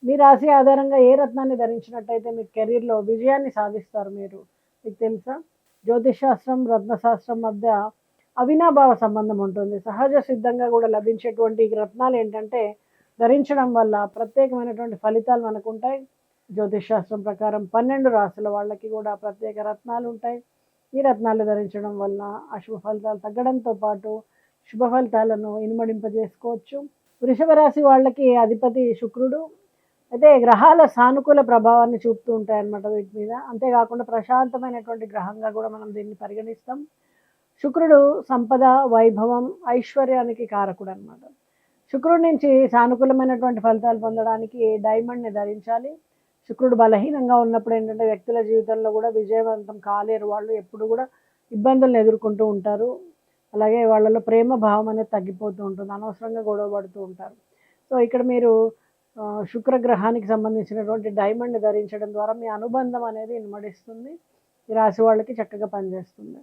మీ రాశి ఆధారంగా ఏ రత్నాన్ని ధరించినట్టయితే మీ కెరీర్‌లో విజయాన్ని సాధిస్తారు మీరు. మీకు తెలుసా? జ్యోతిష్ శాస్త్రం, రత్నశాస్త్రం మధ్య అవినాభావ సంబంధం ఉంటుంది. సహజ సిద్ధంగా గూడా లభించేటువంటి ఈ రత్నాలేంటంటే, ధరించడం వల్ల ప్రత్యేకమైనటువంటి ఫలితాలు మనకుంటాయి. జ్యోతిష్ శాస్త్రం ప్రకారం 12 రాసుల వాళ్ళకి గూడా ప్రత్యేక రత్నాలుంటాయి. ఈ రత్నాలు ధరించడం వలన అశుభ ఫలితాలు తగ్గడంతో పాటు, శుభ ఫలితాలను ఇనుమడింపజేసుకోవచ్చు. వృషభ రాశి వాళ్ళకి అధిపతి శుక్రుడు. అయితే గ్రహాల సానుకూల ప్రభావాన్ని చూపుతూ ఉంటాయన్నమాట వీటి మీద. అంతేగాకుండా ప్రశాంతమైనటువంటి గ్రహంగా గూడా మనం దీన్ని పరిగణిస్తాం. శుక్రుడు సంపద, వైభవం, ఐశ్వర్యానికి కారకుడనమాట. శుక్రుడి నుంచి సానుకూలమైనటువంటి ఫలితాలు పొందడానికి డైమండ్‌ని ధరించాలి. శుక్రుడు బలహీనంగా ఉన్నప్పుడు ఏంటంటే వ్యక్తుల జీవితంలో గూడా విజయవంతం కాలేరు వాళ్ళు. ఎప్పుడు గూడా ఇబ్బందులను ఎదుర్కొంటూ ఉంటారు. అలాగే వాళ్ళలో ప్రేమ భావం అనేది తగ్గిపోతూ ఉంటుంది. అనవసరంగా గొడవ పడుతూ ఉంటారు. సో, ఇక్కడ మీరు శుక్రగ్రహానికి సంబంధించినటువంటి డైమండ్ ధరించడం ద్వారా మీ అనుబంధం అనేది ఇనుమడిస్తుంది. ఈ రాశి వాళ్ళకి చక్కగా పనిచేస్తుంది.